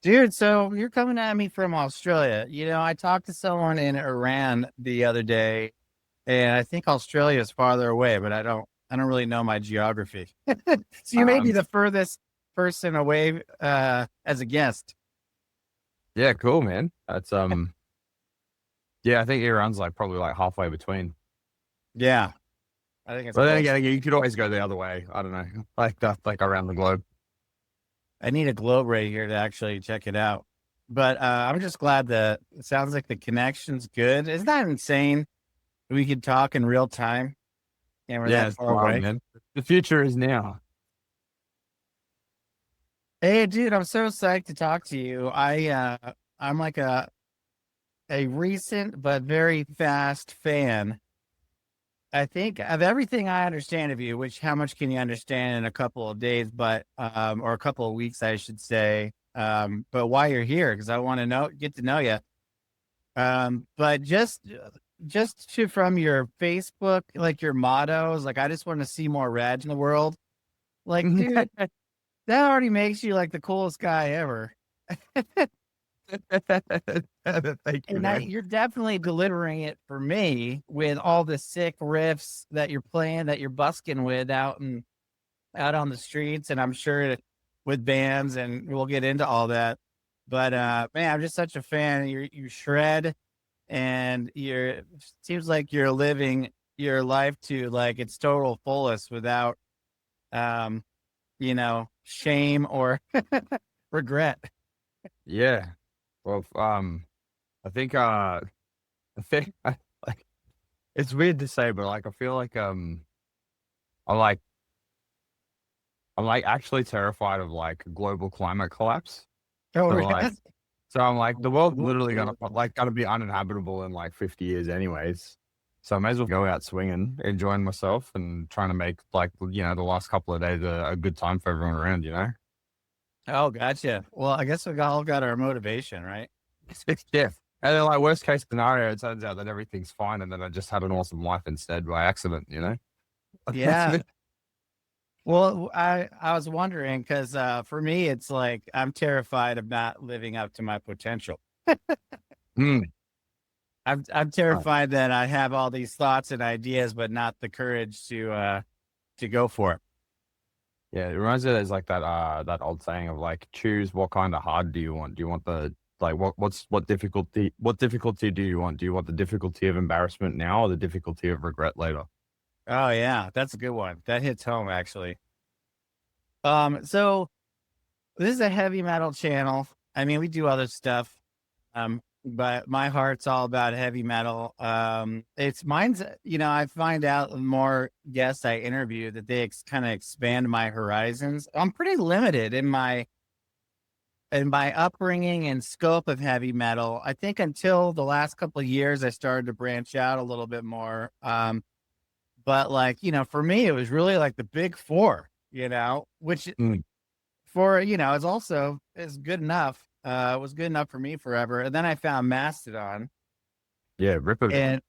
Dude, so you're coming at me from Australia. I talked to someone in Iran the other day, and I think Australia is farther away, but I don't really know my geography. So you may be Um, the furthest person away as a guest. yeah, cool, man. That's yeah, I think Iran's like probably like halfway between. Yeah, I think it's But then close. again, you could always go the other way. I don't know, like that, like around the globe. I need a globe right here to actually check it out. But I'm just glad that it sounds like the connection's good. Isn't that insane? We could talk in real time and we're Yeah, that it's far wild, away. man. The future is now. Hey, dude, I'm so psyched to talk to you. I'm like a recent but very fast fan. I think of everything I understand of you, which how much can you understand in a couple of days, but or a couple of weeks, I should say. But why you're here, because I want to get to know you. But just from your Facebook, like your mottos, like I just want to see more rad in the world. Like, dude, that already makes you like the coolest guy ever. Thank you, And man. you're definitely delivering it for me with all the sick riffs that you're playing, that you're busking with out on the streets, and I'm sure with bands, and we'll get into all that. But man, I'm just such a fan. You shred, and seems like you're living your life to like its total fullest without um, shame or regret. Yeah. Well, I think I think like it's weird to say, but like I feel like I'm like I'm like actually terrified of like global climate collapse. Oh, So really? like so I'm like the world's literally gonna be uninhabitable in like 50 years anyways. So I may as well go out swinging, enjoying myself, and trying to make like the last couple of days a good time for everyone around. Oh, gotcha. Well, I guess we all got our motivation, right? It's diff. And then like worst case scenario, it turns out that everything's fine, and then I just had an awesome life instead by accident. That's Yeah. Well, I was wondering because for me, it's like I'm terrified of not living up to my potential. Mm. I'm terrified that I have all these thoughts and ideas, but not the courage to go for it. Yeah, it reminds me there's like that old saying of like choose what kind of hard do you want? Do you want the like what difficulty do you want? Do you want the difficulty of embarrassment now or the difficulty of regret later? Oh yeah, that's a good one. That hits home actually. So this is a heavy metal channel. I mean, we do other stuff. But my heart's all about heavy metal. I find out the more guests I interview that they kind of expand my horizons. I'm pretty limited in my upbringing and scope of heavy metal. I think until the last couple of years, I started to branch out a little bit more. But like, for me, it was really like the big four, which Mm. for it's also is good enough. It was good enough for me forever. And then I found Mastodon, Yeah, rip it. and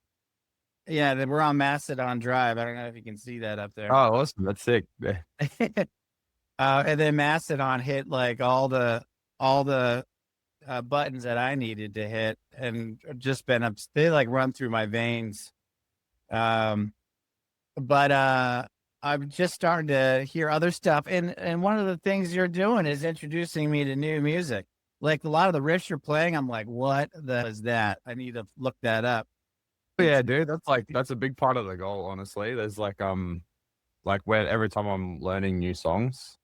yeah, we're on Mastodon Drive. I don't know if you can see that up there. Oh, awesome. That's sick. Yeah. And then Mastodon hit like all the buttons that I needed to hit, and just been up. They like run through my veins. Um, but I'm just starting to hear other stuff, and one of the things you're doing is introducing me to new music. Like a lot of the riffs you're playing, I'm like, what the hell is that? I need to look that up. Yeah, dude, that's a big part of the goal, honestly. There's like where every time I'm learning new songs,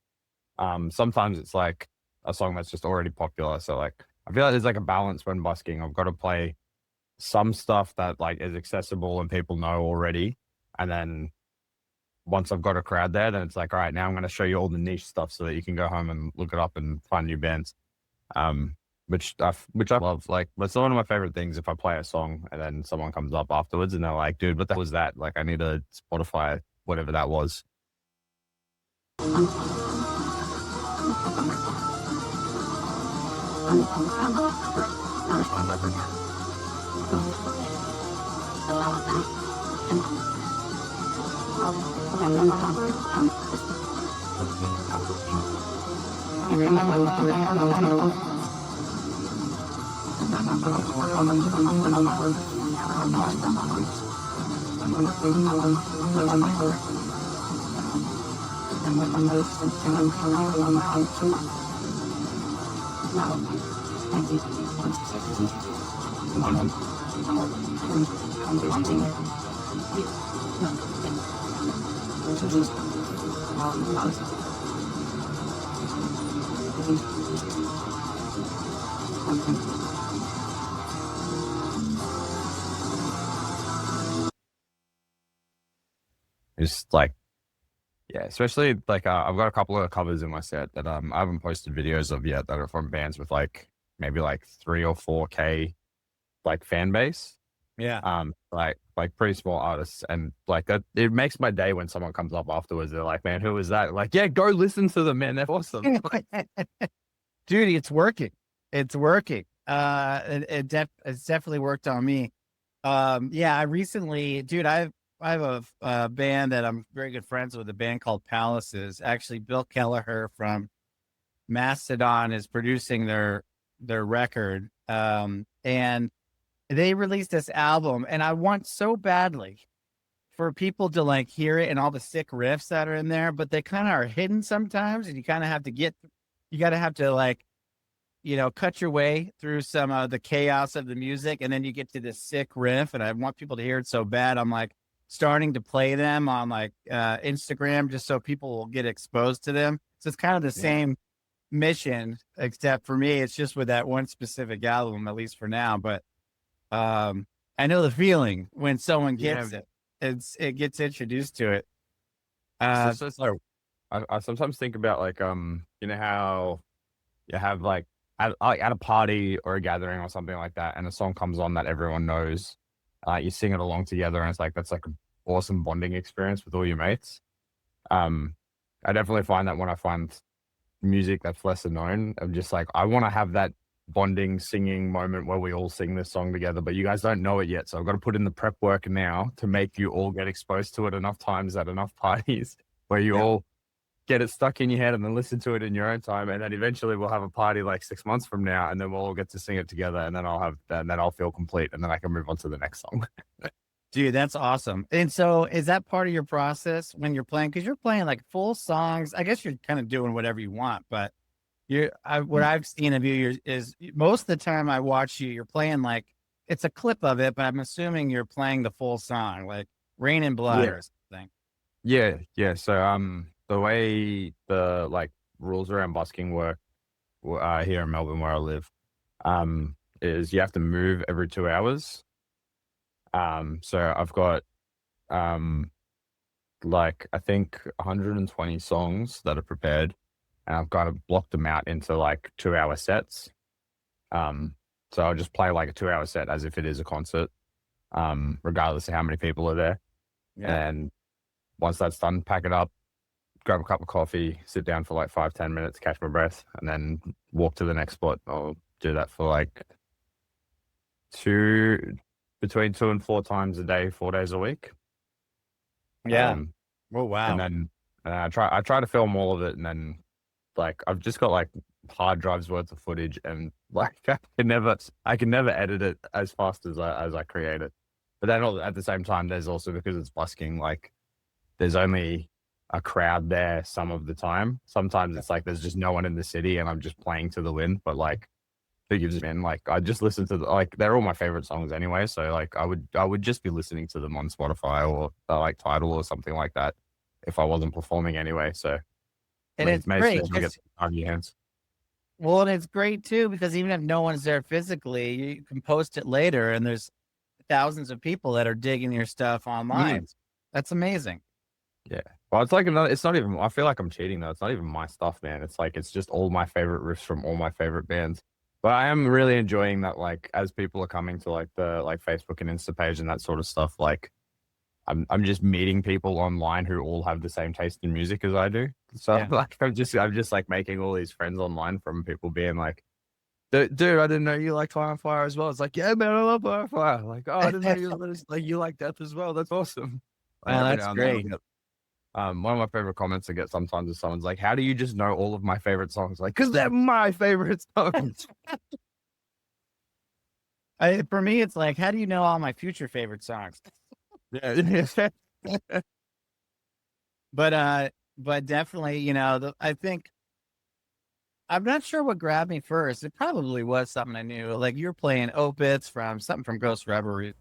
sometimes it's like a song that's just already popular. So like I feel like there's like a balance when busking. I've got to play some stuff that like is accessible and people know already. And then once I've got a crowd there, then it's like, all right, now I'm going to show you all the niche stuff so that you can go home and look it up and find new bands. Um, which I love. Like, that's one of my favorite things. If I play a song and then someone comes up afterwards and they're like, "Dude, what the hell was that?" Like, I need to Spotify whatever that was. It's like, yeah, especially like I've got a couple of covers in my set that I haven't posted videos of yet that are from bands with like maybe like 3 or 4K like fan base. Yeah. Like pretty small artists, and like that, it makes my day when someone comes up afterwards. They're like, "Man, who is that?" Like, yeah, go listen to them, man. They're awesome. Dude, it's working. It's working. It's definitely worked on me. Yeah, I recently, dude, I have a band that I'm very good friends with, a band called Palaces. Actually, Bill Kelleher from Mastodon is producing their record. And they released this album, and I want so badly for people to like hear it and all the sick riffs that are in there, but they kind of are hidden sometimes, and you kind of have to have to like, cut your way through some of the chaos of the music, and then you get to this sick riff, and I want people to hear it so bad. I'm like starting to play them on like Instagram just so people will get exposed to them. So it's kind of the same mission, except for me, it's just with that one specific album, at least for now. But I know the feeling when someone gets it. It gets introduced to it. So it's like I sometimes think about like you know how you have like at a party or a gathering or something like that, and a song comes on that everyone knows, you sing it along together, and it's like that's like an awesome bonding experience with all your mates. I definitely find that when I find music that's lesser known, I'm just like, I want to have that bonding singing moment where we all sing this song together, but you guys don't know it yet, so I've got to put in the prep work now to make you all get exposed to it enough times at enough parties where you all get it stuck in your head and then listen to it in your own time, and then eventually we'll have a party like 6 months from now, and then we'll all get to sing it together, and then I'll feel complete, and then I can move on to the next song. Dude, that's awesome. And so is that part of your process when you're playing? Because you're playing like full songs. I guess you're kind of doing whatever you want, but what I've seen of you is most of the time I watch you, you're playing like it's a clip of it, but I'm assuming you're playing the full song, like Rain and Blood or something. Yeah. So the way the like rules around busking work here in Melbourne where I live, is you have to move every 2 hours. So I've got like I think 120 songs that are prepared, and I've got to block them out into like 2-hour sets. So I'll just play like a 2-hour set as if it is a concert, regardless of how many people are there. Yeah. And once that's done, pack it up, grab a cup of coffee, sit down for like 5-10 minutes, catch my breath, and then walk to the next spot. I'll do that for like between 2 and 4 times a day, 4 days a week. Yeah. Oh, wow. And then I try to film all of it, and then like I've just got like hard drives worth of footage, and like I can never edit it as fast as I create it. But then at the same time, there's also, because it's busking, like there's only a crowd there some of the time. Sometimes it's like there's just no one in the city and I'm just playing to the wind. But like, who gives a man? Like, I just listen to like they're all my favorite songs anyway. So like I would just be listening to them on Spotify or like Tidal or something like that if I wasn't performing anyway. So and it's great. You get on your hands. Well, and it's great too, because even if no one's there physically, you can post it later, and there's thousands of people that are digging your stuff online. That's amazing. Yeah. Well, it's like it's not even, I feel like I'm cheating though. It's not even my stuff, man. It's like, it's just all my favorite riffs from all my favorite bands. But I am really enjoying that, like, as people are coming to like the like Facebook and Insta page and that sort of stuff, like I'm just meeting people online who all have the same taste in music as I do. So Yeah. like I'm just like making all these friends online from people being like, dude, I didn't know you like Firefly as well. It's like, yeah, man, I love Firefly. Like, oh, I didn't know you like Death as well. That's awesome. Like Oh, every that's now and then I'll great. get one of my favorite comments I get sometimes is someone's like, how do you just know all of my favorite songs? Like, because they're my favorite songs. For me, it's like, how do you know all my future favorite songs? Yeah. But definitely, I think I'm not sure what grabbed me first. It probably was something I knew. Like you're playing Opeths from something from Ghost Reverie.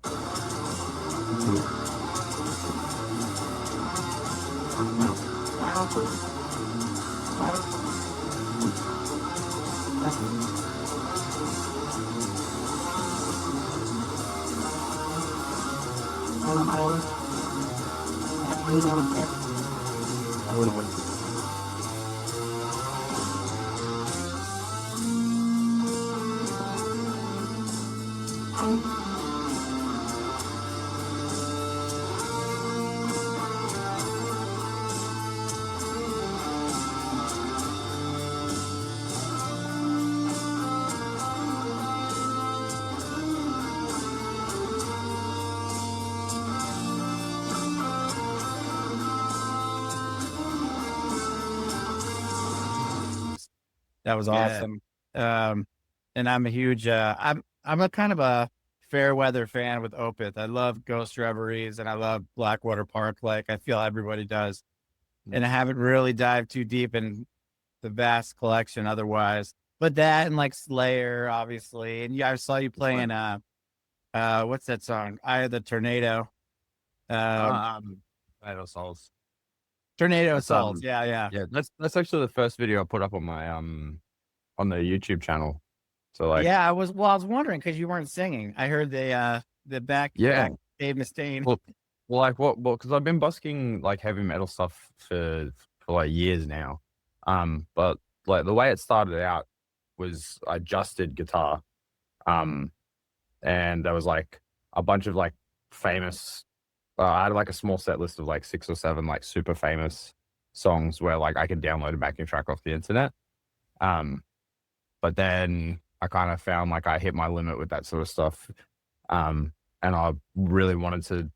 That was Yeah. awesome. And I'm a huge I'm a kind of a fair weather fan with Opeth. I love Ghost Reveries and I love Blackwater Park, like I feel everybody does. And I haven't really dived too deep in the vast collection otherwise. But that and like Slayer, obviously. And yeah, I saw you playing what's that song? Eye of the Tornado. Um Idol Souls. Tornado That's Assault. Yeah, yeah. yeah, that's actually the first video I put up on my on the YouTube channel. So like, Yeah, I was wondering because you weren't singing. I heard the yeah, back Dave Mustaine. well, like what? Because I've been busking like heavy metal stuff for like years now. But like the way it started out was I just did guitar. Um, and there was like a bunch of like famous. I had like a small set list of like 6 or 7 like super famous songs where like I could download a backing track off the internet. Um, but then I kind of found like I hit my limit with that sort of stuff. And I really wanted to,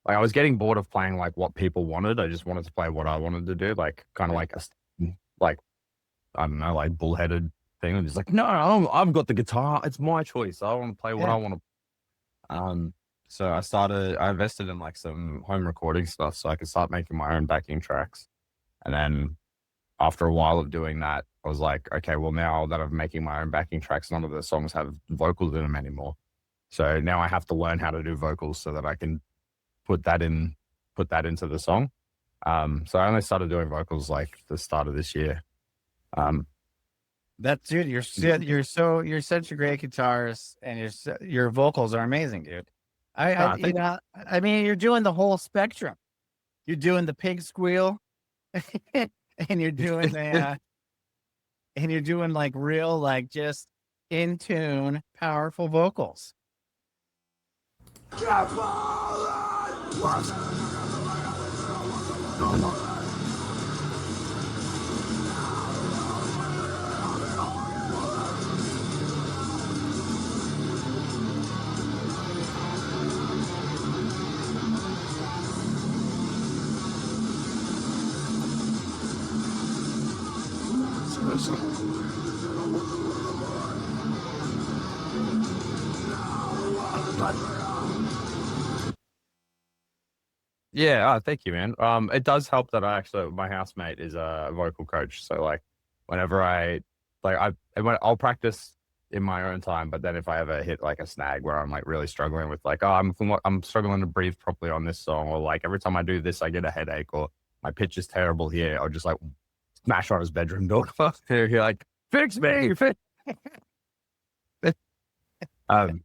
like, I was getting bored of playing like what people wanted. I just wanted to play what I wanted to do, like kind of Yeah. like like, I don't know, like bullheaded thing. I'm just like, no, I've got the guitar. It's my choice. I want to play what I Yeah. want to. So I invested in like some home recording stuff so I could start making my own backing tracks. And then after a while of doing that, I was like, okay, well, now that I'm making my own backing tracks, none of the songs have vocals in them anymore. So now I have to learn how to do vocals so that I can put that into the song. So I only started doing vocals like the start of this year. That's dude, you're such a great guitarist and your vocals are amazing, dude. I think I mean, you're doing the whole spectrum. You're doing the pig squeal and you're doing and you're doing like real, like just in tune, powerful vocals. Yeah, thank you, man. It does help that my housemate is a vocal coach. So like, whenever I'll practice in my own time, but then if I ever hit like a snag where I'm like really struggling with like, oh, I'm struggling to breathe properly on this song, or like every time I do this, I get a headache, or my pitch is terrible here, I'll just like smash on his bedroom door. You're like, fix me, fix. um,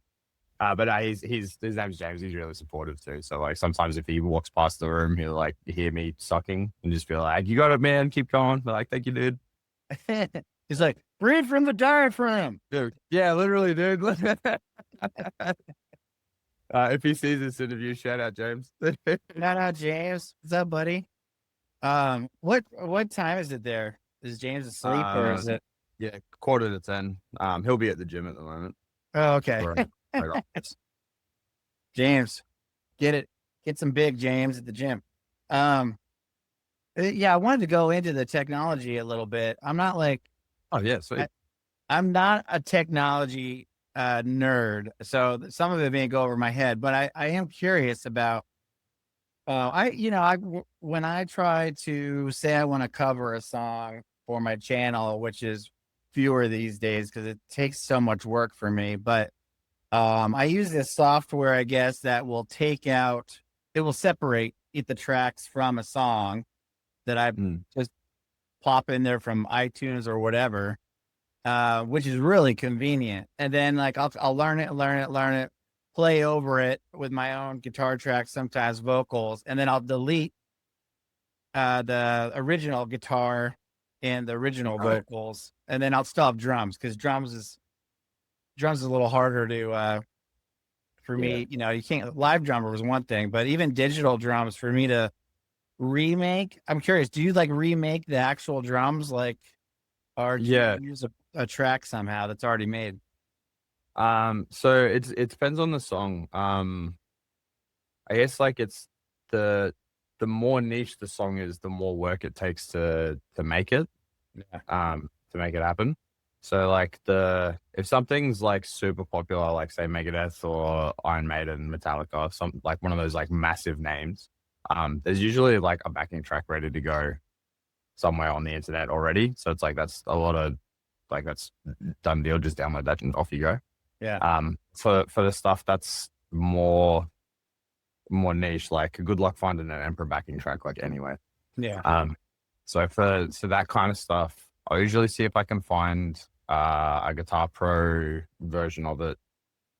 but his name's James. He's really supportive too. So like sometimes if he walks past the room, he'll like hear me sucking and just be like, "You got it, man. Keep going." But like, "Thank you, dude." He's like, read from the diaphragm. Dude, yeah, literally, dude. If he sees this interview, shout out James. Shout out James. What's up, buddy? What time is it there? Is James asleep or is it? Yeah, 9:45. He'll be at the gym at the moment. Oh, okay. Right. James, get some big James at the gym. Yeah, I wanted to go into the technology a little bit. I'm not like, Oh yeah, sweet. I'm not a technology nerd, so some of it may go over my head, but I am curious about. When I try to say I want to cover a song for my channel, which is fewer these days because it takes so much work for me, but I use this software, I guess, that will it will separate the tracks from a song that I just plop in there from iTunes or whatever, which is really convenient. And then like I'll learn it, play over it with my own guitar tracks, sometimes vocals, and then I'll delete the original guitar and the original vocals, and then I'll still have drums because drums is a little harder to for me. You know, you can't live drummer was one thing, but even digital drums for me to remake. I'm curious, do you like remake the actual drums, like, or do you use a track somehow that's already made? So it depends on the song. I guess like it's the more niche the song is, the more work it takes to make it. To make it happen. So like if something's like super popular, like say Megadeth or Iron Maiden, Metallica, some like one of those like massive names, there's usually like a backing track ready to go somewhere on the internet already. So it's like that's a lot of like that's done deal. Just download that and off you go. Yeah. For the stuff that's more niche, like good luck finding an Emperor backing track like anyway. Yeah. So for that kind of stuff, I'll usually see if I can find a Guitar Pro version of it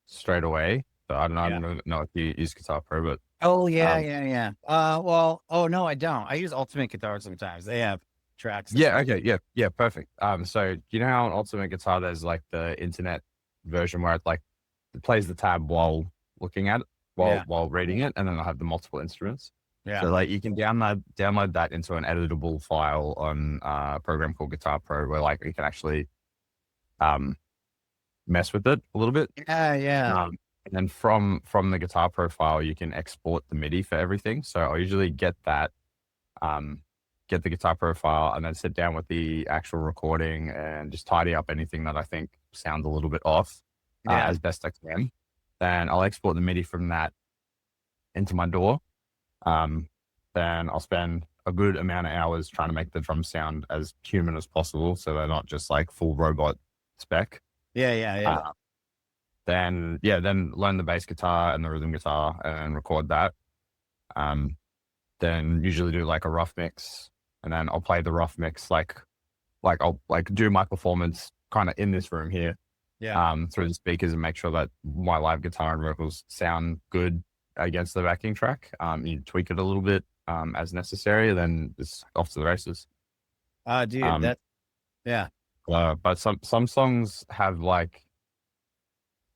straight away. But I don't know if you use Guitar Pro, but oh yeah. Well, oh no, I don't. I use Ultimate Guitar sometimes. They have tracks. Yeah, perfect. So you know how on Ultimate Guitar there's like the internet version where it like it plays the tab while looking at it, while reading it, and then I have the multiple instruments. Yeah. So like you can download that into an editable file on a program called Guitar Pro, where like you can actually mess with it a little bit. Yeah. And then from the Guitar Pro file, you can export the MIDI for everything. So I usually get that, get the Guitar Pro file, and then sit down with the actual recording and just tidy up anything that I think sounds a little bit off as best I can. Then I'll export the MIDI from that into my DAW. Then I'll spend a good amount of hours trying to make the drums sound as human as possible, so they're not just like full robot spec. Yeah. Then learn the bass guitar and the rhythm guitar and record that. Then usually do like a rough mix, and then I'll play the rough mix like I'll like do my performance kind of in this room here. Through the speakers and make sure that my live guitar and vocals sound good against the backing track. You tweak it a little bit as necessary, then it's off to the races. Dude, but some songs have like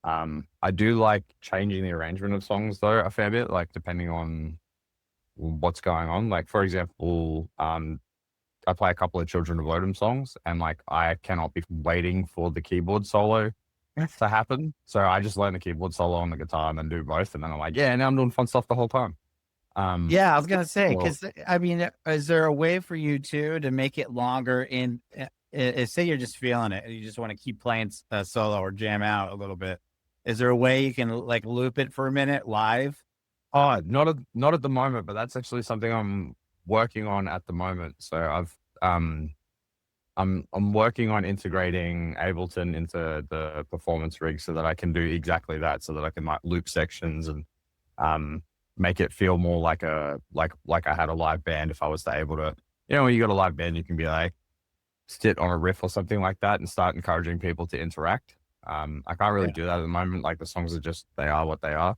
I do like changing the arrangement of songs though a fair bit, like depending on what's going on. Like for example, I play a couple of Children of Bodom songs, and like I cannot be waiting for the keyboard solo to happen. So I just learn the keyboard solo on the guitar and then do both, and then I'm like, yeah, now I'm doing fun stuff the whole time. I was gonna say, because I mean, is there a way for you to make it longer? In say you're just feeling it, and you just want to keep playing solo or jam out a little bit. Is there a way you can like loop it for a minute live? Oh, not at the moment, but that's actually something I'm working on at the moment. So I'm working on integrating Ableton into the performance rig so that I can do exactly that, so that I can like loop sections and make it feel more like I had a live band. If I was to able to, when you got a live band, you can be like sit on a riff or something like that and start encouraging people to interact. I can't really do that at the moment. Like the songs are just, they are what they are.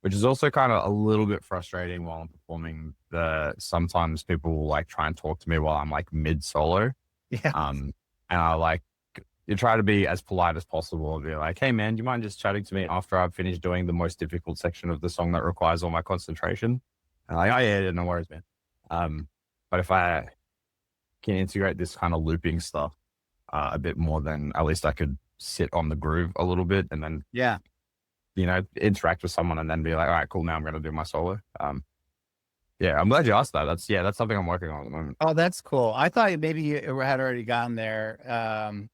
Which is also kind of a little bit frustrating while I'm performing. Sometimes people will like try and talk to me while I'm like mid solo. and I like you try to be as polite as possible and be like, hey man, do you mind just chatting to me after I've finished doing the most difficult section of the song that requires all my concentration? And like, oh yeah, no worries, man. But if I can integrate this kind of looping stuff a bit more, then at least I could sit on the groove a little bit and then Yeah. interact with someone and then be like, all right, cool, now I'm gonna do my solo. Yeah, I'm glad you asked that. That's something I'm working on at the moment. Oh, that's cool. I thought maybe you had already gotten there.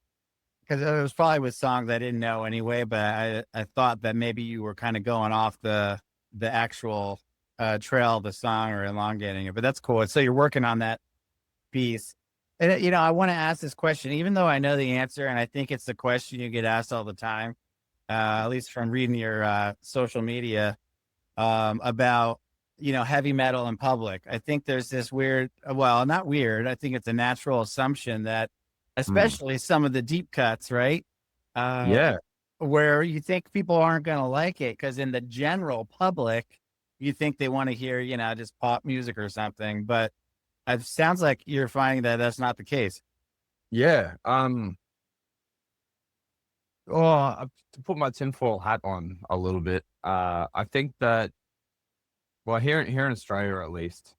Because it was probably with songs I didn't know anyway, but I thought that maybe you were kind of going off the actual trail of the song or elongating it. But that's cool. So you're working on that piece. And I want to ask this question, even though I know the answer, and I think it's the question you get asked all the time, at least from reading your social media, about heavy metal in public. I think there's this weird, well, not weird. I think it's a natural assumption that, especially some of the deep cuts, right? Yeah. Where you think people aren't going to like it because in the general public, you think they want to hear, just pop music or something. But it sounds like you're finding that that's not the case. Yeah. To put my tinfoil hat on a little bit, I think that, well, here in Australia at least,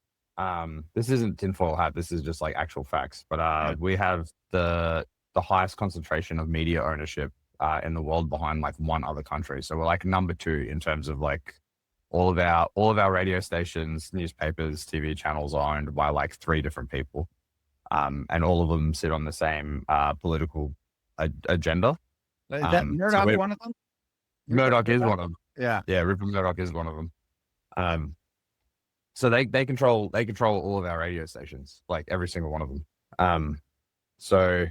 this isn't tinfoil hat. This is just like actual facts. But we have the highest concentration of media ownership in the world behind like one other country. So we're like number 2 in terms of like all of our radio stations, newspapers, TV channels are owned by like 3 different people, and all of them sit on the same political agenda. Is that Murdoch one of them? Murdoch is one of them. Yeah. Yeah, Rupert Murdoch is one of them. So they control all of our radio stations, like every single one of them. So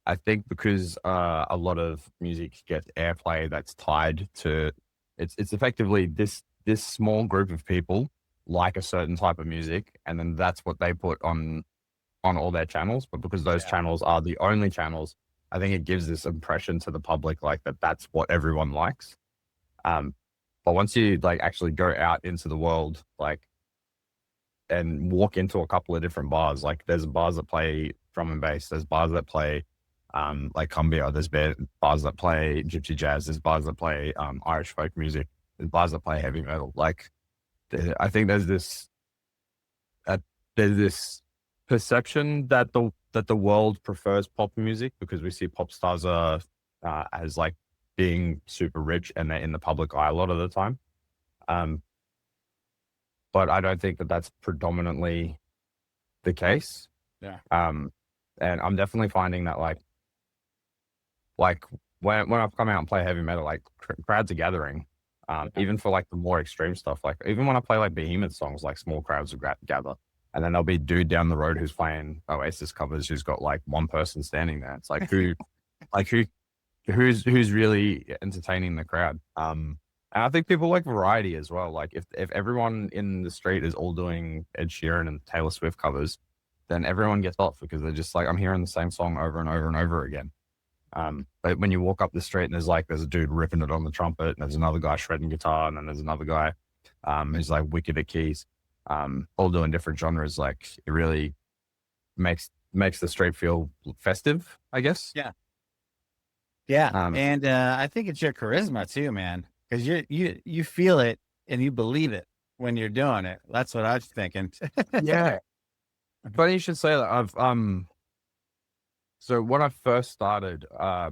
I think because a lot of music gets airplay that's tied to it's effectively this small group of people like a certain type of music, and then that's what they put on all their channels. But because those channels are the only channels, I think it gives this impression to the public like that's what everyone likes. But once you like actually go out into the world, like, and walk into a couple of different bars, like there's bars that play drum and bass, there's bars that play like cumbia, there's bars that play gypsy jazz, there's bars that play Irish folk music, there's bars that play heavy metal. Like, I think there's this perception that the world prefers pop music because we see pop stars as like being super rich and they're in the public eye a lot of the time. But I don't think that that's predominantly the case. Yeah. And I'm definitely finding that like when I've come out and play heavy metal, like crowds are gathering. Even for like the more extreme stuff, like even when I play like Behemoth songs, like small crowds will gather, and then there'll be a dude down the road who's playing Oasis covers who's got like one person standing there. It's like who's really entertaining the crowd. And I think people like variety as well. Like if everyone in the street is all doing Ed Sheeran and Taylor Swift covers, then everyone gets off because they're just like, I'm hearing the same song over and over and over again. But when you walk up the street and there's a dude ripping it on the trumpet, and there's another guy shredding guitar, and then there's another guy who's like wicked at keys, all doing different genres, like it really makes the street feel festive, I guess. Yeah. Yeah. And I think it's your charisma too, man. Because you feel it and you believe it when you're doing it. That's what I was thinking. Yeah. Funny you should say that. So when I first started, I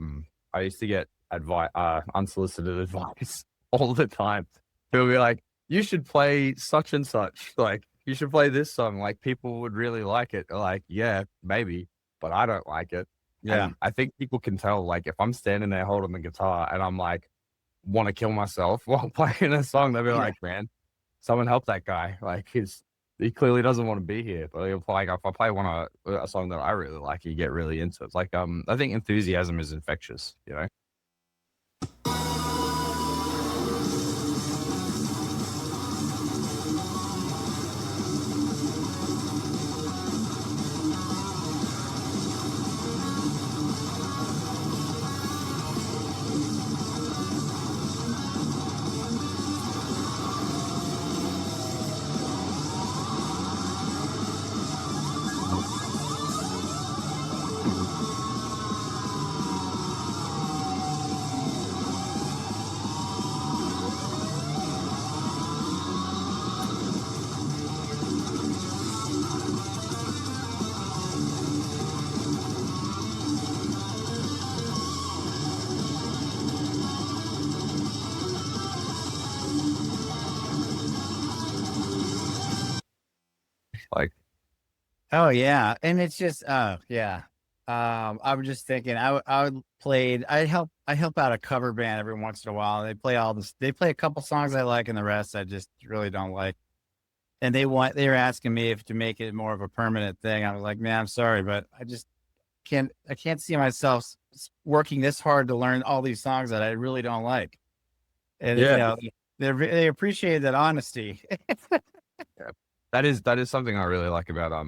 used to get unsolicited advice all the time. They'll be like, you should play such and such. Like, you should play this song. Like, people would really like it. Like, yeah, maybe, but I don't like it. Yeah. And I think people can tell, like, if I'm standing there holding the guitar and I'm like, want to kill myself while playing a song, they'll be like, man, someone help that guy. Like, he clearly doesn't want to be here. But if I play a song that I really like, you get really into it. It's like, I think enthusiasm is infectious, you know? Like, Oh yeah, and it's just yeah. I was just thinking I would played I help out a cover band every once in a while. They play all this. They play a couple songs I like, and the rest I just really don't like. And they were asking me if to make it more of a permanent thing. I was like, man, I'm sorry, but I can't see myself working this hard to learn all these songs that I really don't like. And yeah, they appreciate that honesty. yeah. That is something I really like about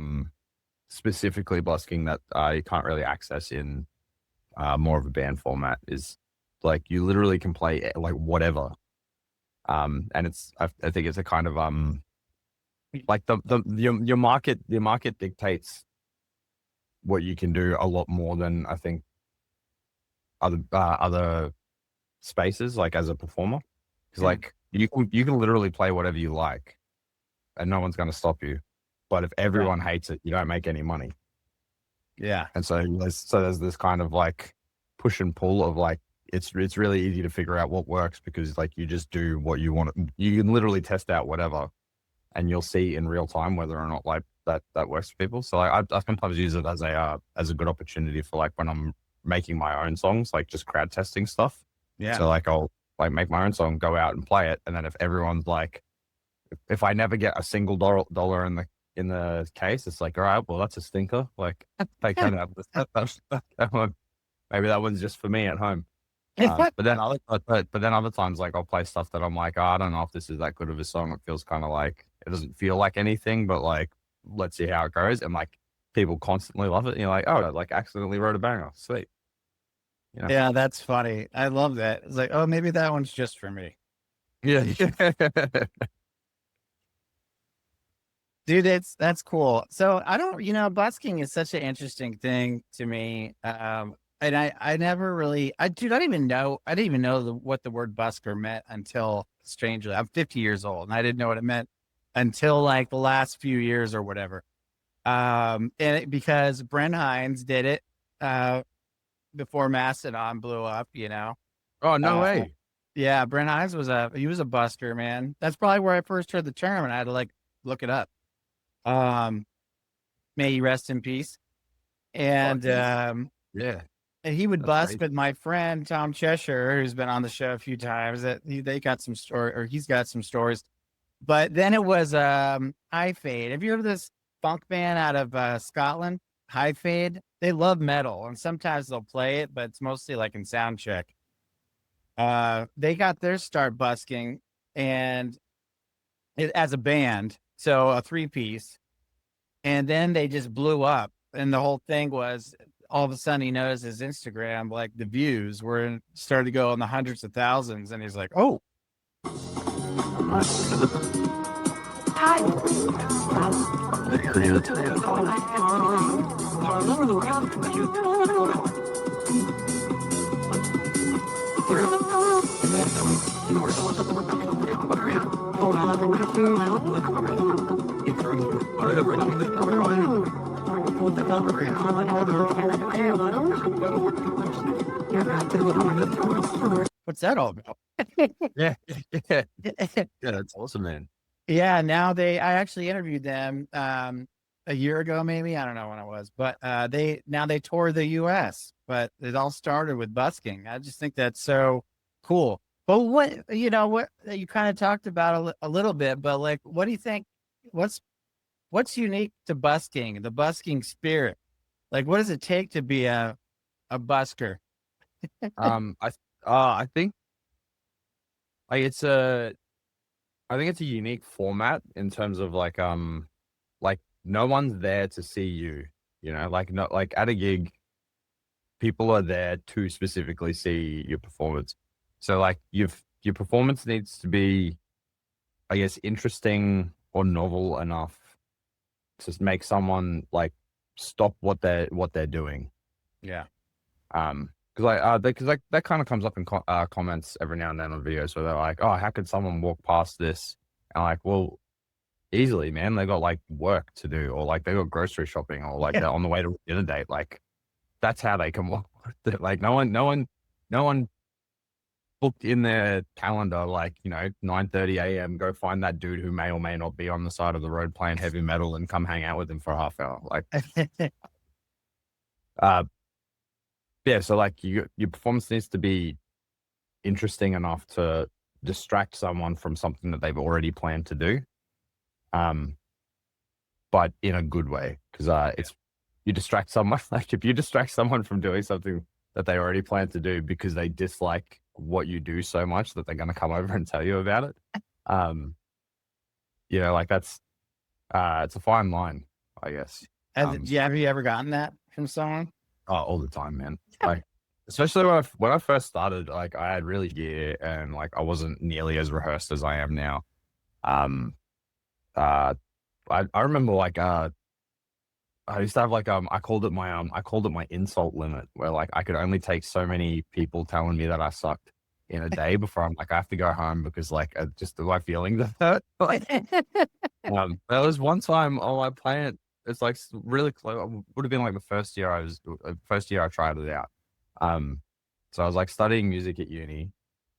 specifically busking that I can't really access in more of a band format is like you literally can play like whatever. And I think it's a kind of like your market dictates what you can do a lot more than I think other spaces, like as a performer, because like you can literally play whatever you like and no one's going to stop you, but if everyone hates it, you don't make any money. Yeah. And so there's this kind of like push and pull of like it's really easy to figure out what works because like you just do what you want. You can literally test out whatever and you'll see in real time whether or not like that works for people. So like I sometimes use it as a good opportunity for like when I'm making my own songs, like just crowd testing stuff. Yeah. So like I'll like make my own song, go out and play it, and then if everyone's like, if I never get a single dollar in the case, it's like, all right, well that's a stinker. Like they kind of that one, maybe that one's just for me at home. But then other times, like I'll play stuff that I'm like, oh, I don't know if this is that good of a song. It feels kind of like it doesn't feel like anything, but like let's see how it goes. And like people constantly love it. And you're like, oh, I like accidentally wrote a banger. Sweet. You know? Yeah, that's funny. I love that. It's like, oh, maybe that one's just for me. Yeah. Dude, that's cool. So I don't, busking is such an interesting thing to me. And I never really, I didn't even know what the word busker meant until strangely, I'm 50 years old and I didn't know what it meant until like the last few years or whatever. Because Brent Hines did it, before Mastodon blew up, Oh, no way. Yeah. Brent Hines was a busker, man. That's probably where I first heard the term and I had to like look it up. May he rest in peace. And, yeah. and he would That's bust crazy. with my friend Tom Cheshire, who's been on the show a few times. That they got some story, or he's got some stories. But then it was High Fade. Have you heard of this funk band out of Scotland? High Fade. They love metal, and sometimes they'll play it, but it's mostly like in sound check. They got their start busking, and as a band, so a 3-piece, and then they just blew up. And the whole thing was, all of a sudden he noticed his Instagram, like the views started to go in the hundreds of thousands, and he's like, "Oh, what's that all about?" Yeah. Yeah. Yeah. That's awesome, man. Yeah, now I actually interviewed them a year ago, maybe. I don't know when it was, but they tour the US, but it all started with busking. I just think that's so cool. But what you kind of talked about a little bit, but like, what do you think? What's unique to busking, the busking spirit? Like, what does it take to be a busker? I think like I think it's a unique format in terms of like no one's there to see you, like not like at a gig, people are there to specifically see your performance. So like your performance needs to be, I guess, interesting or novel enough to make someone like stop what they're doing. Yeah. Because like that kind of comes up in comments every now and then on videos where they're like, oh, how could someone walk past this? And like, well, easily, man. They got like work to do, or like they got grocery shopping, or like they're on the way to dinner date. Like that's how they can walk. Like no one booked in their calendar, like, 9:30 a.m., go find that dude who may or may not be on the side of the road playing heavy metal and come hang out with him for a half hour. Like, uh, yeah, so like your performance needs to be interesting enough to distract someone from something that they've already planned to do. But in a good way, because it's, you distract someone, like if you distract someone from doing something that they already planned to do because they dislike what you do so much that they're going to come over and tell you about it. Like that's, it's a fine line, I guess. Have you ever gotten that from someone? Oh, all the time, man. Like, especially when I first started, like I had really gear and like I wasn't nearly as rehearsed as I am now. I remember like I used to have like I called it my insult limit, where like I could only take so many people telling me that I sucked in a day before I'm like I have to go home because like just my feelings are hurt. Like, there was one time on my plant. It's like really close. Would have been like the first year I tried it out. So I was like studying music at uni,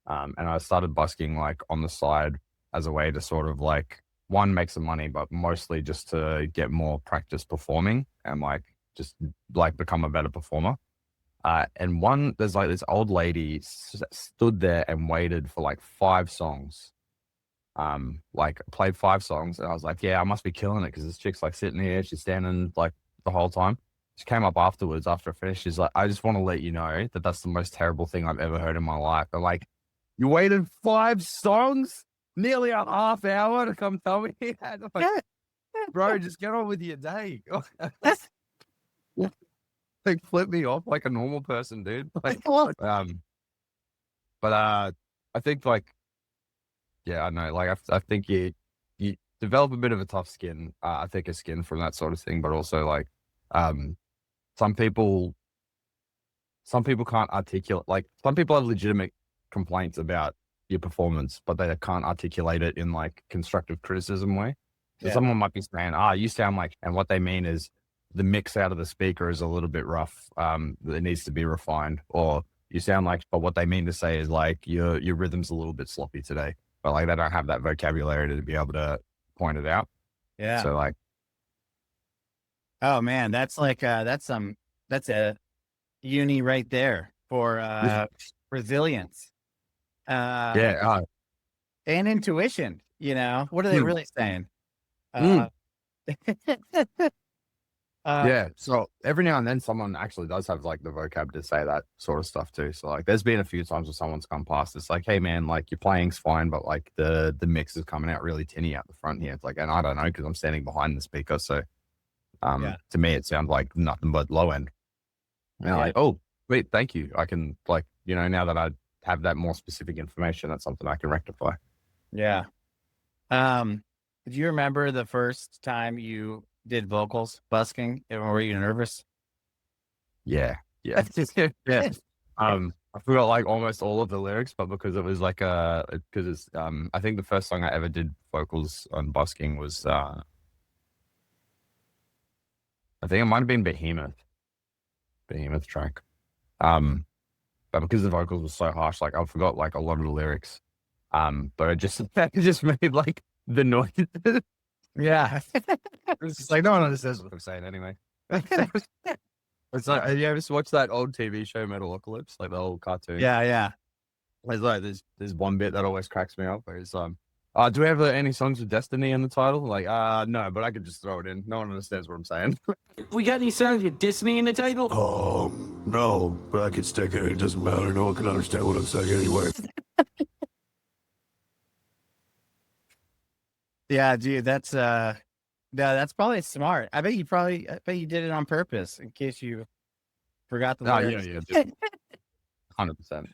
and I started busking like on the side as a way to sort of like, one, make some money, but mostly just to get more practice performing and like just like become a better performer. And there's like this old lady stood there and waited for like 5 songs. Like played 5 songs, and I was like, yeah, I must be killing it because this chick's like sitting here, she's standing like the whole time. She came up afterwards after I finished. She's like, I just want to let you know that that's the most terrible thing I've ever heard in my life. I'm like, you waited 5 songs? Nearly a half hour to come tell me that? Like, bro, just get on with your day. Like, flip me off like a normal person, dude. Like, but I think like, yeah, I know. Like, I think you develop a bit of a tough skin. I think a skin from that sort of thing, but also like, some people can't articulate. Like, some people have legitimate complaints about your performance, but they can't articulate it in like constructive criticism way. So someone might be saying, you sound like, and what they mean is the mix out of the speaker is a little bit rough. It needs to be refined. Or you sound like, but what they mean to say is like your rhythm's a little bit sloppy today, but like they don't have that vocabulary to be able to point it out. Yeah. So like, oh man, that's like that's a uni right there for resilience. yeah. And intuition, what are they really saying? Yeah. So every now and then someone actually does have like the vocab to say that sort of stuff too. So like there's been a few times where someone's come past, it's like, hey man, like your playing's fine, but like the mix is coming out really tinny out the front here. It's like, and I don't know, because I'm standing behind the speaker. So to me it sounds like nothing but low end. And I'm like, oh wait, thank you. I can like, now that I have that more specific information, that's something I can rectify. Yeah. Do you remember the first time you did vocals busking? Were you nervous? Yeah. Yeah. I forgot like almost all of the lyrics, but because it was like because it's I think the first song I ever did vocals on busking was I think it might have been Behemoth track. But because the vocals were so harsh, like I forgot like a lot of the lyrics. But it just made like the noise. Yeah. It's just like no one understands what I'm saying anyway. It's like, you ever watch that old TV show Metalocalypse, like the old cartoon? Yeah. It's like there's one bit that always cracks me up. Where it's do we have any songs with Destiny in the title? Like, no, but I could just throw it in. No one understands what I'm saying. We got any songs with Destiny in the title? Oh, no, but I can stick it. It doesn't matter. No one can understand what I'm saying anyway. Yeah, dude, that's probably smart. I bet you did it on purpose in case you forgot the lyrics. Yeah, 100%.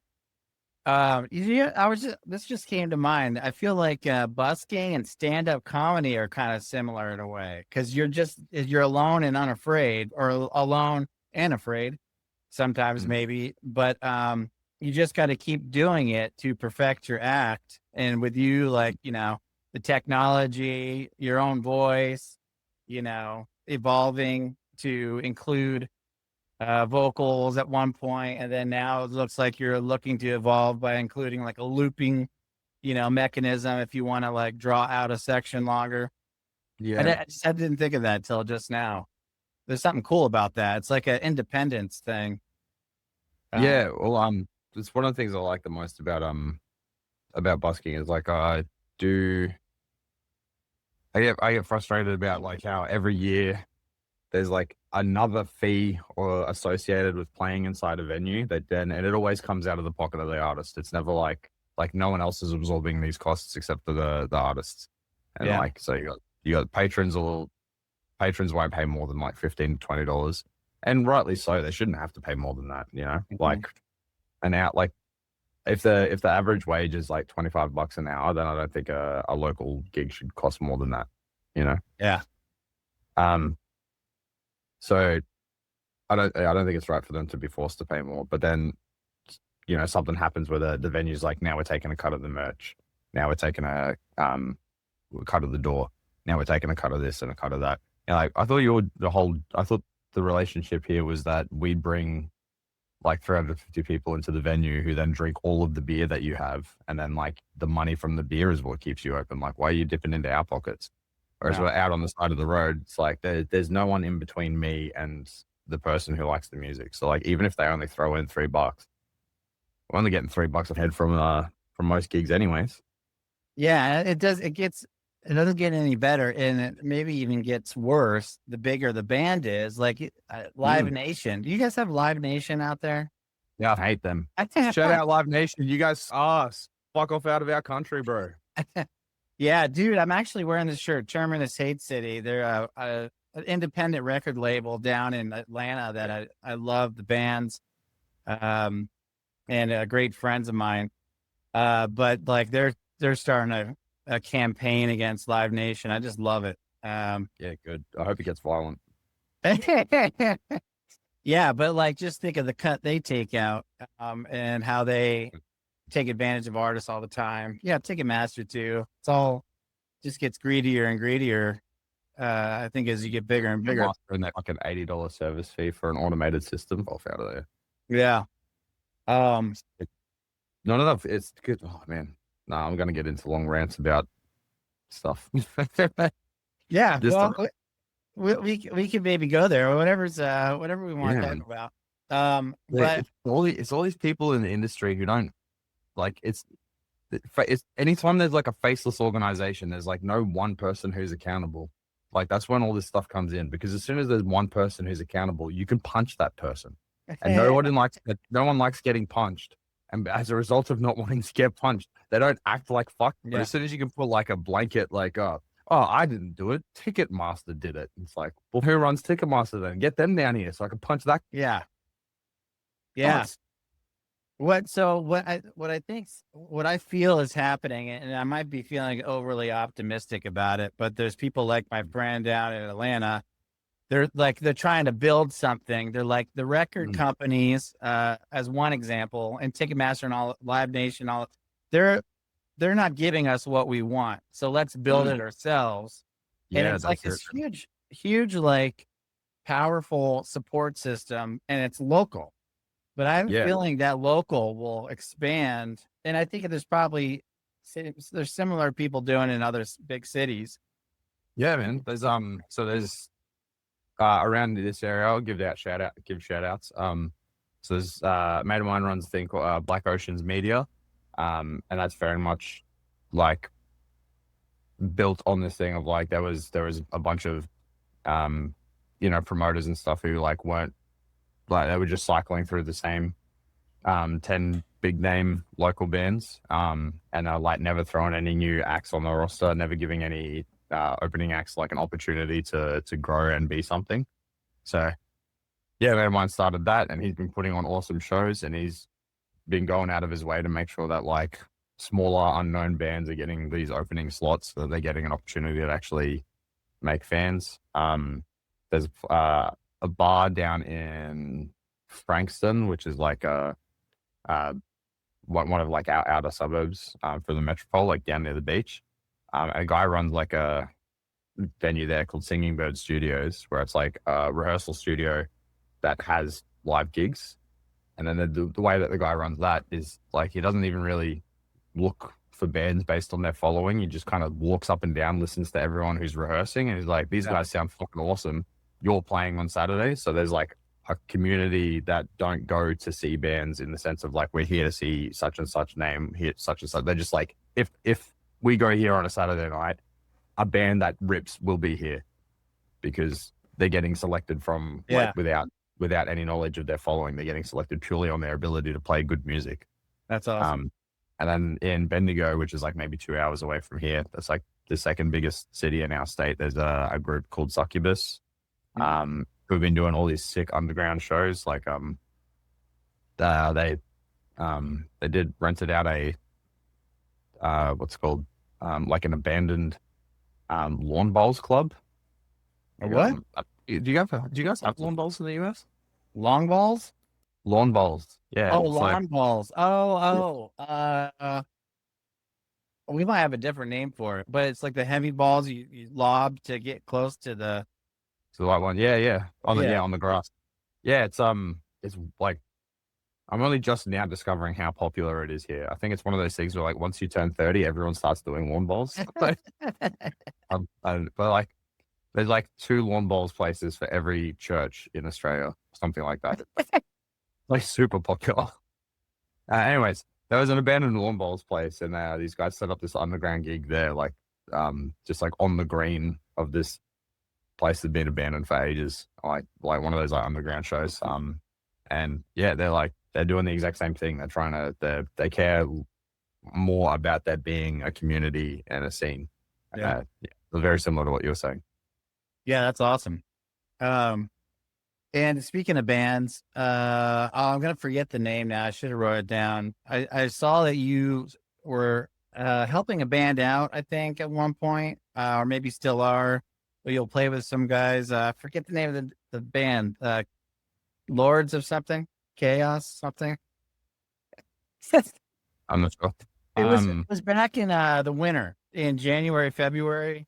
This just came to mind. I feel like busking and stand-up comedy are kind of similar in a way, because you're alone and unafraid, or alone and afraid sometimes maybe, but you just got to keep doing it to perfect your act. And with you, like, the technology, your own voice, evolving to include vocals at one point, and then now it looks like you're looking to evolve by including like a looping, mechanism if you want to like draw out a section longer. Yeah. I didn't think of that till just now. There's something cool about that. It's like an independence thing. Yeah. Well, it's one of the things I like the most about busking is like I get frustrated about like how every year there's like another fee or associated with playing inside a venue and it always comes out of the pocket of the artist. It's never like no one else is absorbing these costs except for the artists. And Yeah. like, so you got patrons won't pay more than like $15 to $20. And rightly so, they shouldn't have to pay more than that, like an hour. Like if the average wage is like $25 an hour, then I don't think a local gig should cost more than that, Yeah. So I don't think it's right for them to be forced to pay more. But then, something happens where the venue's like, now we're taking a cut of the merch. Now we're taking a cut of the door. Now we're taking a cut of this and a cut of that. Like I thought the relationship here was that we'd bring like 350 people into the venue who then drink all of the beer that you have, and then like the money from the beer is what keeps you open. Like, why are you dipping into our pockets? Whereas we're out on the side of the road, it's like there's no one in between me and the person who likes the music. So like even if they only throw in $3, we're only getting $3 a head from most gigs anyways. Yeah, it doesn't get any better, and it maybe even gets worse the bigger the band is. Like Live Nation. Do you guys have Live Nation out there? Yeah, I hate them. Shout out Live Nation. You guys fuck off out of our country, bro. Yeah, dude, I'm actually wearing this shirt. Terminus Hate City. They're an independent record label down in Atlanta that I love the bands, and great friends of mine. But like they're starting a campaign against Live Nation. I just love it. Yeah, good. I hope it gets violent. Yeah, but like just think of the cut they take out, and how they take advantage of artists all the time. Yeah, Ticketmaster too. It's all just gets greedier and greedier. I think as you get bigger and bigger. And that like an $80 service fee for an automated system off out of there. Yeah. None of that. It's good. Oh man, no, I'm gonna get into long rants about stuff. Yeah, we can maybe go there or whatever we want to talk about. But it's all these people in the industry who don't like it's anytime there's like a faceless organization, there's like no one person who's accountable. Like that's when all this stuff comes in, because as soon as there's one person who's accountable, you can punch that person, and no one likes getting punched. And as a result of not wanting to get punched, they don't act like fuck. Yeah. But as soon as you can put like a blanket, like oh, I didn't do it, Ticketmaster did it. It's like, well, who runs Ticketmaster then? Get them down here so I can punch that. Yeah. What I feel is happening, and I might be feeling overly optimistic about it, but there's people like my friend down in Atlanta. They're trying to build something. They're like the record companies, as one example, and Ticketmaster and all Live Nation, they're not giving us what we want. So let's build it ourselves. Yeah, and it's like this huge, like powerful support system, and it's local. But I'm feeling that local will expand, and I think there's similar people doing in other big cities. Yeah, man. There's around this area, I'll give shout outs. So there's a mate of mine runs a thing called Black Oceans Media, and that's very much like built on this thing of like there was a bunch of promoters and stuff who like weren't like, they were just cycling through the same 10 big name local bands, and are like never throwing any new acts on the roster, never giving any opening acts like an opportunity to grow and be something. So yeah, man, mine started that, and he's been putting on awesome shows, and he's been going out of his way to make sure that like smaller unknown bands are getting these opening slots, so that they're getting an opportunity to actually make fans. There's a bar down in Frankston, which is like one of like our outer suburbs for the metropole, like down near the beach. A guy runs like a venue there called Singing Bird Studios, where it's like a rehearsal studio that has live gigs. And then the way that the guy runs that is like, he doesn't even really look for bands based on their following. He just kind of walks up and down, listens to everyone who's rehearsing, and he's like, these guys sound fucking awesome. You're playing on Saturday. So there's like a community that don't go to see bands in the sense of like, we're here to see such and such name, here such and such. They're just like, if we go here on a Saturday night, a band that rips will be here because they're getting selected from like without any knowledge of their following. They're getting selected purely on their ability to play good music. That's awesome. And then in Bendigo, which is like maybe 2 hours away from here, that's like the second biggest city in our state. There's a group called Succubus, who've been doing all these sick underground shows. Like they did rented out a what's called like an abandoned lawn bowls club. What? Do you guys have lawn bowls in the US? Long balls? Lawn bowls. Yeah. Oh, lawn balls. We might have a different name for it, but it's like the heavy balls you lob to get close to the white one. Yeah. On the grass. Yeah, it's like, I'm only just now discovering how popular it is here. I think it's one of those things where like once you turn 30, everyone starts doing lawn bowls. But like, there's like 2 lawn bowls places for every church in Australia, something like that. Like super popular. Anyways, there was an abandoned lawn bowls place, and these guys set up this underground gig there, like just like on the green of this place that'd been abandoned for ages, like one of those like underground shows. And yeah, they're doing the exact same thing. They're trying to they care more about there being a community and a scene. Yeah, very similar to what you were saying. Yeah, that's awesome. And speaking of bands, I'm gonna forget the name now. I should have wrote it down. I saw that you were helping a band out, I think, at one point, or maybe still are. But you'll play with some guys. Forget the name of the band. Lords of something, Chaos something. I'm not sure. It was back in the winter, in January, February,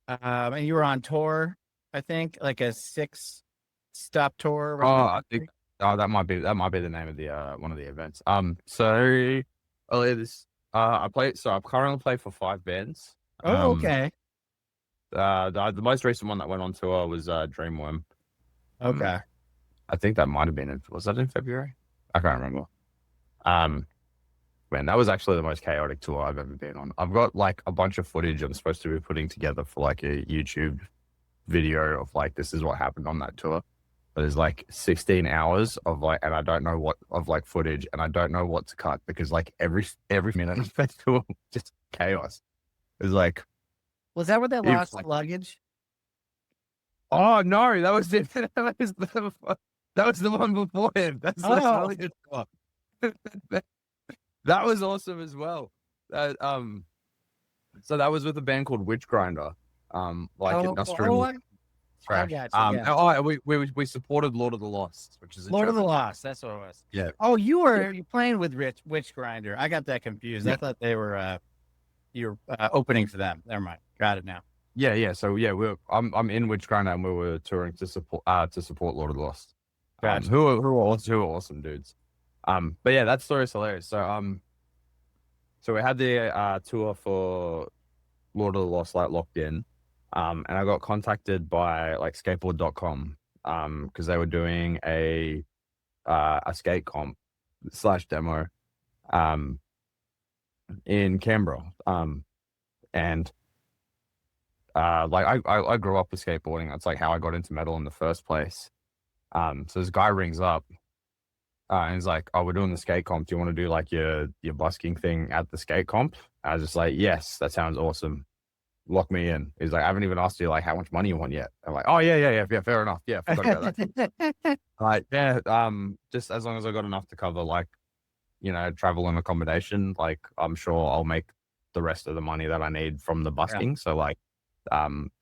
and you were on tour. I think like a 6-stop tour. I think that might be the name of the one of the events. So earlier this, I currently play for 5 bands. Oh, okay. The most recent one that went on tour was Dreamworm. Okay. I think that might have been was that in February? I can't remember. Man, that was actually the most chaotic tour I've ever been on. I've got like a bunch of footage I'm supposed to be putting together for like a YouTube video of like, this is what happened on that tour. But there's like 16 hours of like, and I don't know what of like footage, and I don't know what to cut because like every minute of that tour just chaos. It was like, was that where they lost luggage? Oh no, that was it. That was the one before him. That's the tour. That was awesome as well. So that was with a band called Witchgrinder. Industrial thrash. We supported Lord of the Lost, which is Lord of the Lost. That's what it was. Yeah. Oh, you were playing with Witchgrinder. I got that confused. I thought they were you were opening for them. Never mind. Got it now. Yeah. So yeah, I'm in Witchgrinder, and we were touring to support Lord of the Lost. Gotcha. Who are awesome dudes. But yeah, that story is hilarious. So so we had the tour for Lord of the Lost like locked in. And I got contacted by like skateboard.com because they were doing a skate comp / demo in Canberra. And like I grew up with skateboarding. That's like how I got into metal in the first place. So this guy rings up and he's like, "Oh, we're doing the skate comp. Do you want to do like your busking thing at the skate comp?" I was just like, "Yes, that sounds awesome. Lock me in." He's like, "I haven't even asked you like how much money you want yet." I'm like, "Oh yeah, fair enough. Yeah, forgot about that." Like, yeah, just as long as I got enough to cover like, travel and accommodation, like I'm sure I'll make the rest of the money that I need from the busking. Yeah. So like,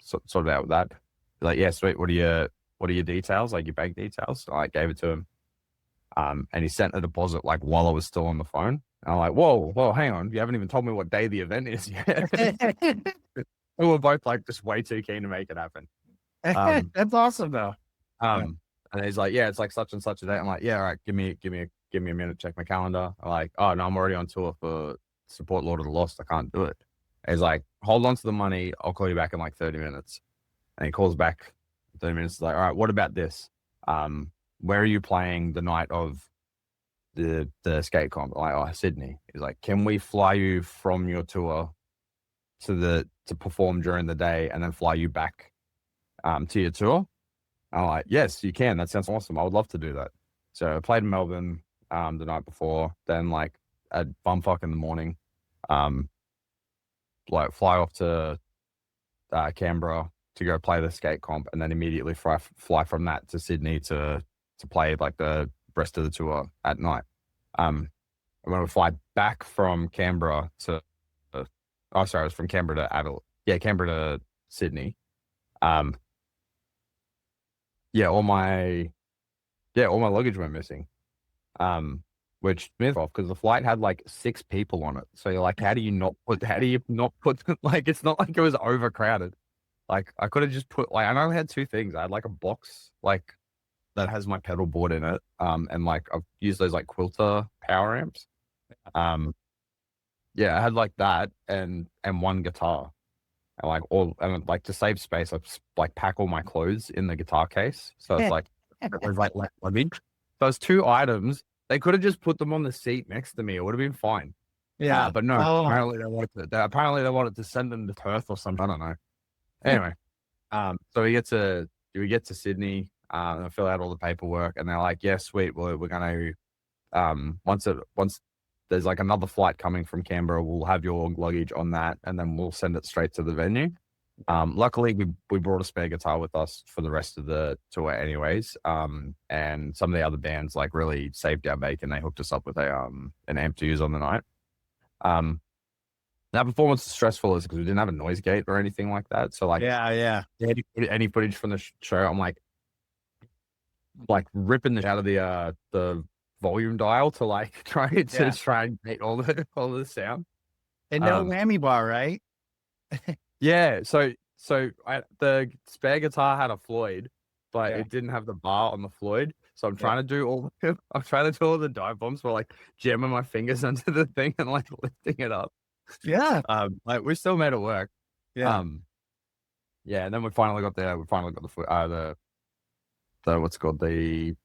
sort out with that. Like, yeah, sweet. What are your details? Like your bank details? So I gave it to him. And he sent a deposit like while I was still on the phone. And I'm like, whoa, hang on. You haven't even told me what day the event is yet. We were both like just way too keen to make it happen. That's awesome though. And he's like, yeah, it's like such and such a day. I'm like, yeah, all right, give me a minute, check my calendar. I'm like, oh no, I'm already on tour for support Lord of the Lost. I can't do it. And he's like, hold on to the money. I'll call you back in like 30 minutes. And he calls back 30 minutes. He's like, all right, what about this? Where are you playing the night of the skate comp? I'm like, oh, Sydney. He's like, can we fly you from your tour to perform during the day and then fly you back to your tour? I'm like, yes, you can. That sounds awesome. I would love to do that. So I played in Melbourne the night before, then like at bumfuck in the morning, like fly off to Canberra to go play the skate comp, and then immediately fly from that to Sydney to play like the rest of the tour at night. I'm going to fly back from Canberra to, it was from Canberra to Adelaide. Yeah, Canberra to Sydney. All my luggage went missing. Which missed off because the flight had like 6 people on it. So you're like, how do you not put like, it's not like it was overcrowded. Like I could have just put like, I only had 2 things. I had like a box like that has my pedal board in it. And like I've used those like quilter power amps. I had like that and 1 guitar. And like to save space, I like pack all my clothes in the guitar case. So it's like there's like luggage. Those 2 items, they could have just put them on the seat next to me. It would have been fine. Yeah. But no, apparently they wanted to send them to Perth or something. I don't know. Anyway, so we get to Sydney, and I fill out all the paperwork, and they're like, yeah, sweet. Well, we're going to, once there's like another flight coming from Canberra, we'll have your luggage on that, and then we'll send it straight to the venue. Luckily we brought a spare guitar with us for the rest of the tour anyways. And some of the other bands like really saved our bacon. They hooked us up with an amp to use on the night. That performance is stressful is because we didn't have a noise gate or anything like that. So like, any footage from the show, I'm like ripping the out of the volume dial to like try and make all the sound. And no whammy bar, right? Yeah, so the spare guitar had a Floyd, but it didn't have the bar on the Floyd. So I'm trying to do all the dive bombs while like jamming my fingers into the thing and like lifting it up. Yeah. Like we still made it work. Yeah. And then we finally got the what's it called, the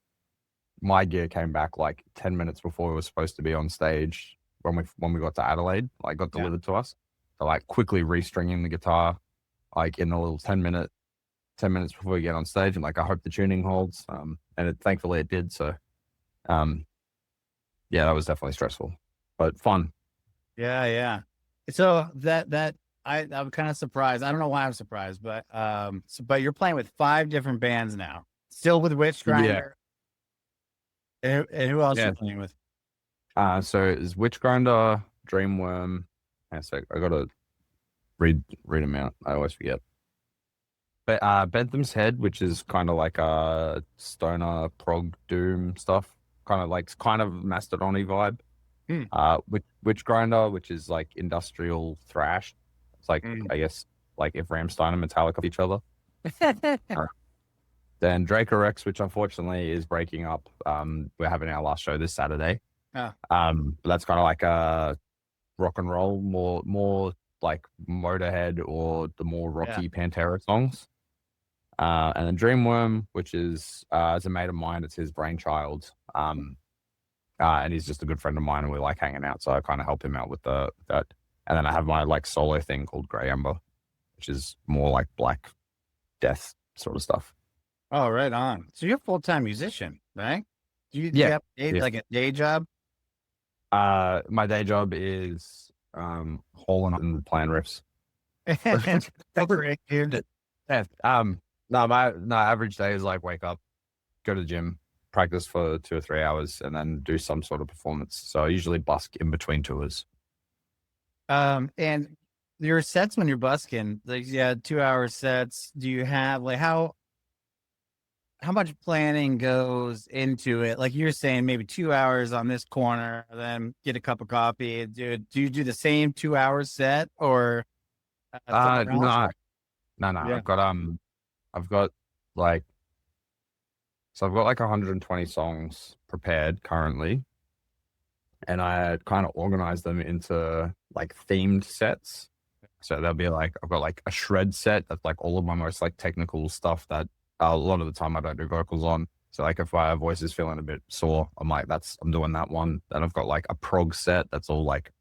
my gear came back like 10 minutes before we were supposed to be on stage when we got to Adelaide, like got delivered to us. So like quickly restringing the guitar, like in the little 10 minutes before we get on stage, and like I hope the tuning holds. And thankfully it did. So, that was definitely stressful, but fun. Yeah. So I'm kind of surprised. I don't know why I'm surprised, but but you're playing with 5 different bands now, still with Witchgrinder. And who else are you playing with? So it's Witchgrinder, Dreamworm. I gotta read them out. I always forget. But Bentham's Head, which is kind of like a stoner prog doom stuff, kind of Mastodon-y vibe. Witchgrinder, which is like industrial thrash. It's like I guess like if Rammstein and Metallica each other. Then Draco Rex, which unfortunately is breaking up. We're having our last show this Saturday. But that's kind of like a rock and roll, more like Motorhead or the more rocky Pantera songs. And then Dreamworm, which is as a mate of mine, it's his brainchild. And he's just a good friend of mine, and we like hanging out, so I kind of help him out with that. And then I have my like solo thing called Grey Ember, which is more like black death sort of stuff. Oh, right on. So you're a full-time musician, right? Do you have like a day job? My day job is hauling and playing riffs. That's great, dude. My average day is like wake up, go to the gym, practice for 2 or 3 hours, and then do some sort of performance. So I usually busk in between tours. And your sets when you're busking, like 2-hour sets, do you have like how much planning goes into it? Like you're saying, maybe 2 hours on this corner, then get a cup of coffee. Do you do the same 2-hour set or? No. Yeah. I've got like So I've got like 120 songs prepared currently, and I kind of organize them into like themed sets. So there'll be like, I've got like a shred set that's like all of my most like technical stuff that a lot of the time I don't do vocals on. So like if my voice is feeling a bit sore, I'm doing that one. Then I've got like a prog set that's all like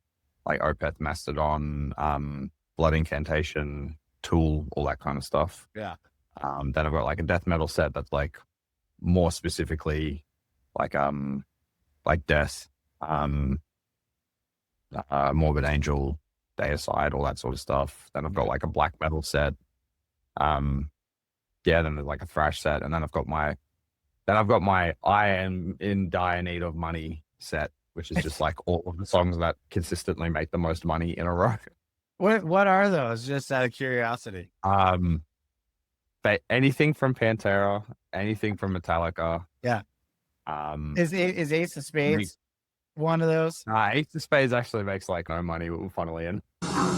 Opeth, Mastodon, Blood Incantation, Tool, all that kind of stuff. Yeah. Then I've got like a death metal set that's like more specifically like Death, Morbid Angel, Deicide, all that sort of stuff. Then I've got like a black metal set. Then there's like a thrash set, and then I've got my I am in dire need of money set, which is just like all of the songs that consistently make the most money in a row. What are those? Just out of curiosity. But anything from Pantera, anything from Metallica. Yeah. Is Ace of Spades one of those? Ace of Spades actually makes like no money, funnily in. I've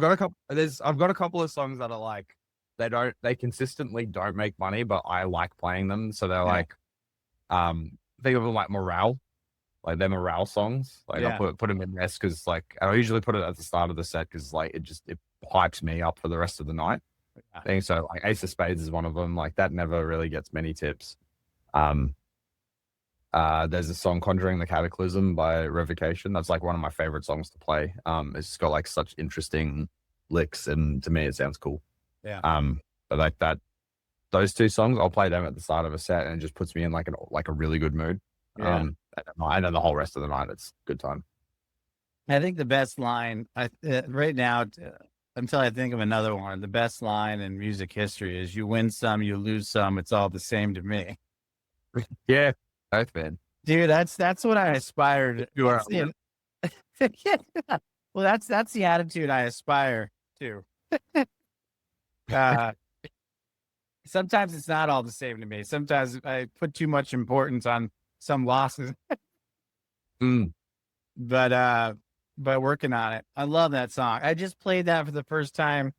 got a couple of songs that are like they consistently don't make money, but I like playing them. So they're like think of them like morale. Like they're morale songs. Like I'll put them in this because like I usually put it at the start of the set because like it hypes me up for the rest of the night. I think so. Like Ace of Spades is one of them. Like that never really gets many tips. There's a song Conjuring the Cataclysm by Revocation. That's like one of my favorite songs to play. It's just got like such interesting licks, and to me it sounds cool. Yeah. But like that, those two songs, I'll play them at the start of a set, and it just puts me in like a really good mood. Yeah. And then the whole rest of the night, it's a good time. I think the best line right now, until I think of another one, the best line in music history is "You win some, you lose some. It's all the same to me." Yeah, both, man. Dude, that's what I aspired. You are. Well, that's the attitude I aspire to. Sometimes it's not all the same to me. Sometimes I put too much importance on some losses. But working on it. I love that song. I just played that for the first time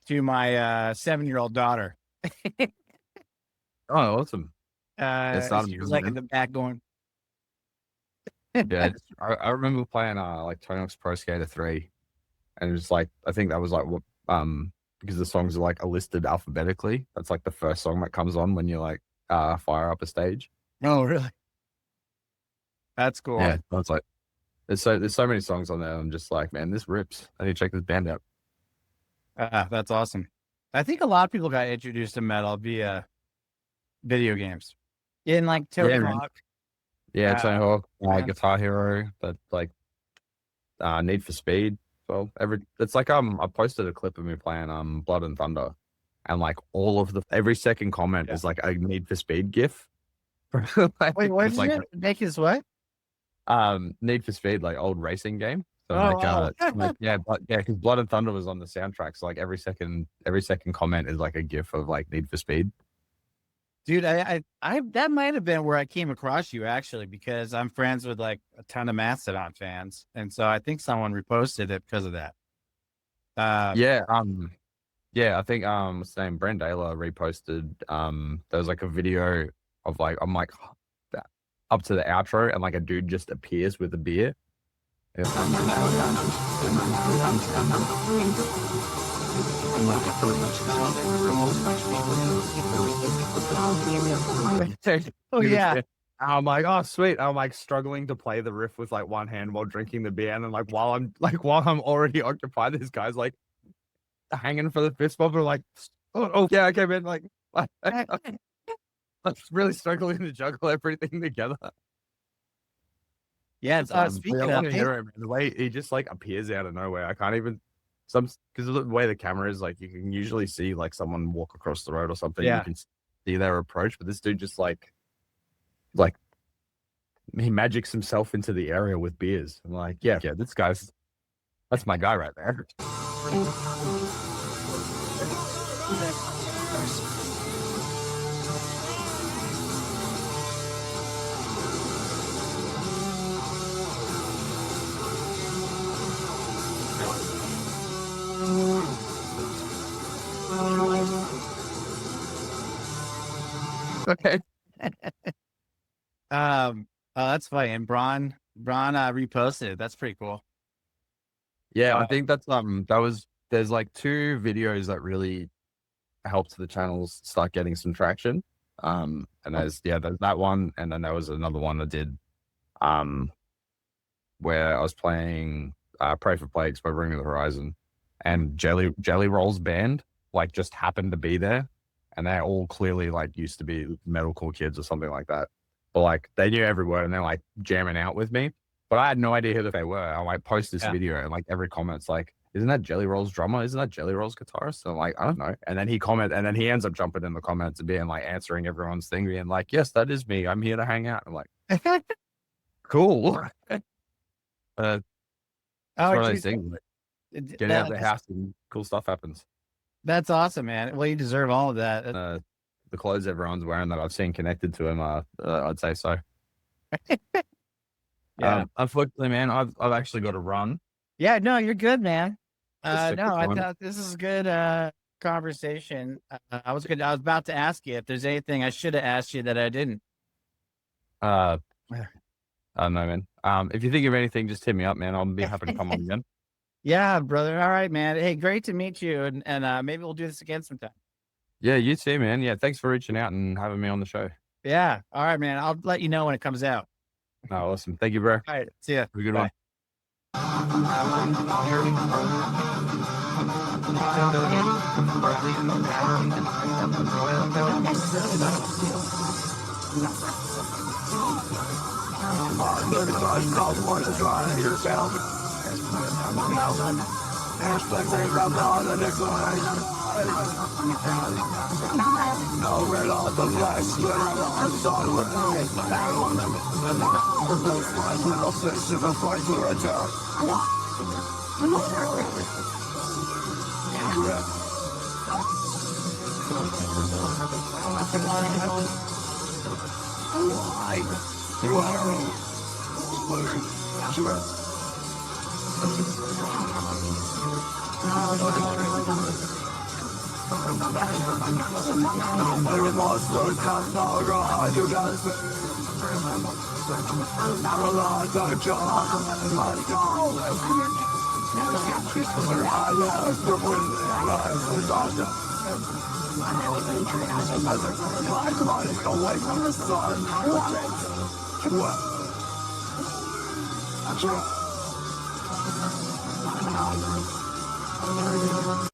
to my 7-year-old daughter. Oh, awesome. She was like in the back going. Yeah, I remember playing like Tony Hawk's Pro Skater 3, and it was like I think that was like what because the songs are like listed alphabetically. That's like the first song that comes on when you like fire up a stage. Oh, really? That's cool. Yeah, that's like there's so many songs on there. I'm just like, man, this rips. I need to check this band out. That's awesome. I think a lot of people got introduced to metal via video games. In like Tony Hawk. Yeah, Tony Hawk, Guitar Hero, but like Need for Speed. Well, it's like I posted a clip of me playing Blood and Thunder, and like every second comment is like a Need for Speed gif. Like, wait, what did you make his what? Need for Speed, like old racing game. So because Blood and Thunder was on the soundtrack, so like every second comment is like a gif of like Need for Speed. Dude, I that might have been where I came across you actually, because I'm friends with like a ton of Mastodon fans, and so I think someone reposted it because of that. I think what's his name, Brann Dailor reposted. There was like a video of like I'm like up to the outro, and like a dude just appears with a beer. Oh yeah. I'm like, oh sweet. I'm like struggling to play the riff with like one hand while drinking the beer, and then like while I'm already occupied, this guy's like hanging for the fist bump. Like, oh yeah, okay, man. Like, I'm really struggling to juggle everything together. Yeah, it's, But speaking I of, want to hear him. The way he just like appears out of nowhere. I can't even because of the way the camera is, like you can usually see like someone walk across the road or something. Yeah. You can see their approach, but this dude just like he magics himself into the area with beers. I'm like, yeah, that's my guy right there. Okay. oh, that's funny. And Brann reposted it. That's pretty cool. Yeah, I think that's there's like 2 videos that really helped the channels start getting some traction. And there's that one, and then there was another one that did where I was playing Pray for Plagues by Bring Me the Horizon, and Jelly Roll's band like just happened to be there, and they all clearly like used to be metalcore kids or something like that. But like they knew every word and they're like jamming out with me. But I had no idea who they were. I like post this video and like every comment's like, isn't that Jelly Roll's drummer? Isn't that Jelly Roll's guitarist? And I'm like, I don't know. And then he ends up jumping in the comments and being like answering everyone's thing, being like, yes, that is me. I'm here to hang out. I'm like, cool. That's one of those things. Like, get out of the house and cool stuff happens. That's awesome, man. Well, you deserve all of that. The clothes everyone's wearing that I've seen connected to him, I'd say so. Yeah. Unfortunately, man, I've actually got to run. Yeah, no, you're good, man. Just a No, quick I one. thought this is a good conversation. I was about to ask you if there's anything I should have asked you that I didn't. I don't know, man. If you think of anything, just hit me up, man. I'll be happy to come on again. Yeah, brother. All right, man. Hey, great to meet you, and maybe we'll do this again sometime. Yeah, you too, man. Yeah, thanks for reaching out and having me on the show. Yeah. All right, man. I'll let you know when it comes out. Oh, awesome. Thank you, bro. All right. See ya. Have a good Bye. one.